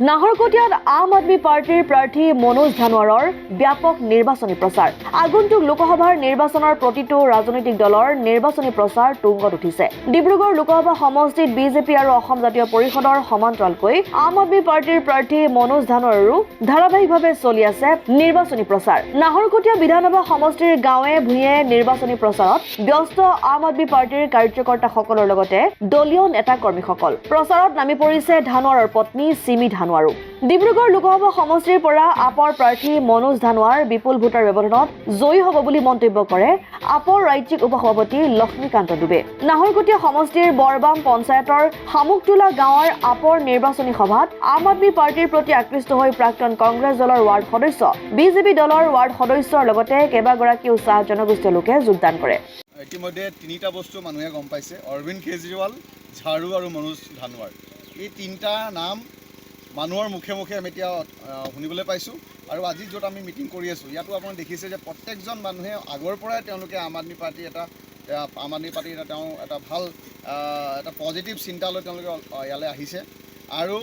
নাহৰকটীয়াত আম আদমি পাৰ্টিৰ প্ৰাৰ্থী মনোজ ধানোৱাৰৰ ব্যাপক নিৰ্বাচনী প্ৰচাৰ আগন্তুক লোকসভাৰ নিৰ্বাচনৰ প্ৰতিটো ৰাজনৈতিক দলৰ নিৰ্বাচনী প্ৰচাৰ তুংগত উঠিছে ডিব্ৰুগড় লোকসভা সমষ্টিত বিজেপি আৰু অসম জাতীয় পৰিষদৰ সমান্তৰালকৈ আম আদমি পাৰ্টিৰ প্ৰাৰ্থী মনোজ ধানোৱাৰৰো ধাৰাবাহিকভাৱে চলি আছে নিৰ্বাচনী প্ৰচাৰ নাহৰকটীয়া বিধানসভা সমষ্টিৰ গাঁৱে ভূঞে নিৰ্বাচনী প্ৰচাৰত ব্যস্ত আম আদমি পাৰ্টিৰ কাৰ্যকৰ্তাসকলৰ লগতে দলীয় নেতা কৰ্মীসকল প্ৰচাৰত নামি পৰিছে ধানোৱাৰৰ পত্নী সিমি ধানোৱাৰো ডিব্ৰুগড় লোকসভা সমষ্টিৰ পৰা আপৰ প্ৰাৰ্থী মনোজ ধানোৱাৰ বিপুল ভোটৰ ব্যৱধানত জয়ী হ'ব বুলি মন্তব্য কৰে আপৰ ৰাজ্যিক উপসভাপতি লক্ষ্মীকান্ত দুবে নাহৰকটীয়া সমষ্টিৰ বৰবাম পঞ্চায়তৰ হামুকটোলা গাঁৱৰ আপৰ নিৰ্বাচনী সভাত আম আদমি পাৰ্টিৰ প্ৰতি আকৃষ্ট হৈ প্ৰাক্তন কংগ্ৰেছ দলৰ ৱাৰ্ড সদস্য বিজেপি দলৰ ৱাৰ্ড সদস্যৰ লগতে কেইবাগৰাকীও চাহ জনগোষ্ঠীয় লোকে যোগদান কৰে ইতিমধ্যে তিনিটা বস্তু মানুহে গম পাইছে অৰবিন্দ কেজৰিৱাল ঝাৰু আৰু মনোজ ধানোৱাৰ এই তিনিটা নাম মানুহৰ মুখে মুখে আমি এতিয়া শুনিবলৈ পাইছোঁ আৰু আজি য'ত আমি মিটিং কৰি আছোঁ ইয়াতো আপুনি দেখিছে যে প্ৰত্যেকজন মানুহে আগৰ পৰাই তেওঁলোকে আম আদমি পাৰ্টিৰ এটা ভাল এটা পজিটিভ চিন্তা লৈ তেওঁলোকে ইয়ালৈ আহিছে আৰু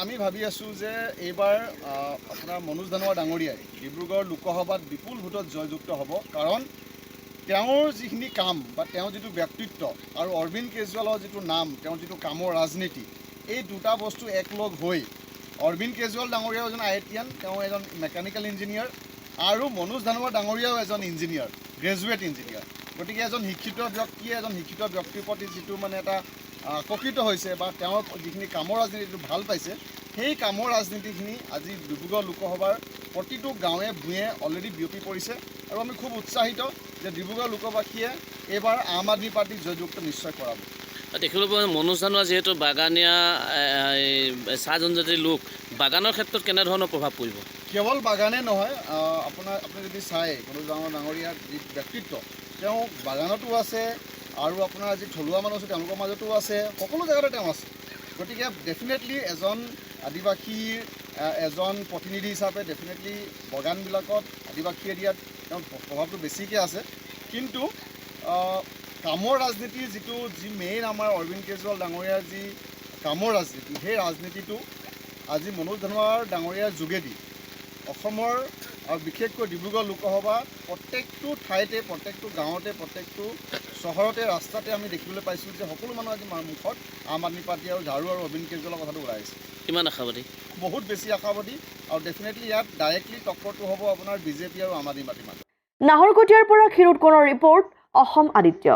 আমি ভাবি আছোঁ যে এইবাৰ আপোনাৰ মনোজ ধানোৱাৰ ডাঙৰীয়াই ডিব্ৰুগড় লোকসভাত বিপুল ভোটত জয়যুক্ত হ'ব কাৰণ তেওঁৰ যিখিনি কাম বা তেওঁৰ যিটো ব্যক্তিত্ব আৰু অৰবিন্দ কেজৰিৱালৰ যিটো নাম তেওঁৰ যিটো কামৰ ৰাজনীতি এই দুটা বস্তু একলগ হৈ অৰবিন্দ কেজৰিৱাল ডাঙৰীয়াও এজন IITian তেওঁ এজন মেকানিকেল ইঞ্জিনিয়াৰ আৰু মনোজ ধানোৱাৰ ডাঙৰীয়াও এজন ইঞ্জিনিয়াৰ গ্ৰেজুৱেট ইঞ্জিনিয়াৰ গতিকে এজন শিক্ষিত ব্যক্তিৰ প্ৰতি যিটো মানে এটা আকৰ্ষিত হৈছে বা তেওঁৰ যিখিনি কামৰ ৰাজনীতিটো ভাল পাইছে সেই কামৰ ৰাজনীতিখিনি আজি ডিব্ৰুগড় লোকসভাৰ প্ৰতিটো গাঁৱে ভূঞে অলৰেডি বিয়পি পৰিছে আৰু আমি খুব উৎসাহিত যে ডিব্ৰুগড় লোকবাসীয়ে এইবাৰ আম আদমি পাৰ্টিক জয়যুক্ত নিশ্চয় কৰাব দেখিবলৈ পোৱা মনোজ ধানোৱাৰ যিহেতু বাগানীয়া চাহ জনজাতিৰ লোক বাগানৰ ক্ষেত্ৰত কেনেধৰণৰ প্ৰভাৱ পৰিব কেৱল বাগানে নহয় আপুনি যদি চাই মনোজ ডাঙৰীয়াৰ যি ব্যক্তিত্ব তেওঁ বাগানতো আছে আৰু আপোনাৰ যি থলুৱা মানুহ আছে তেওঁলোকৰ মাজতো আছে সকলো জেগাতে তেওঁ আছে গতিকে ডেফিনেটলি এজন আদিবাসীৰ এজন প্ৰতিনিধি হিচাপে ডেফিনেটলি বাগানবিলাকত আদিবাসী এৰিয়াত তেওঁৰ প্ৰভাৱটো বেছিকৈ আছে কিন্তু কামৰ ৰাজনীতিৰ যি মেইন আমাৰ অৰবিন্দ কেজৰিৱাল ডাঙৰীয়াৰ যি কামৰ ৰাজনীতি সেই ৰাজনীতিটো আজি মনোজ ধানোৱাৰ ডাঙৰীয়াৰ যোগেদি অসমৰ আৰু বিশেষকৈ ডিব্ৰুগড় লোকসভা প্ৰত্যেকটো ঠাইতে প্ৰত্যেকটো গাঁৱতে প্ৰত্যেকটো চহৰতে ৰাস্তাতে আমি দেখিবলৈ পাইছোঁ যে সকলো মানুহ আজি মুখত আম আদমি পাৰ্টি আৰু ঝাৰু আৰু অৰবিন্দ কেজৰিৱালৰ কথাটো ওলাই আহিছে কিমান আশাবাদী বহুত বেছি আশাবাদী আৰু ডেফিনেটলি ইয়াত ডাইৰেক্টলি টক্কৰটো হ'ব আপোনাৰ বিজেপি আৰু আম আদমি পাৰ্টিৰ মাজত নাহৰকটীয়াৰ পৰা ক্ষীৰোদ কোঁৱৰৰ ৰিপৰ্ট অসম আদিত্য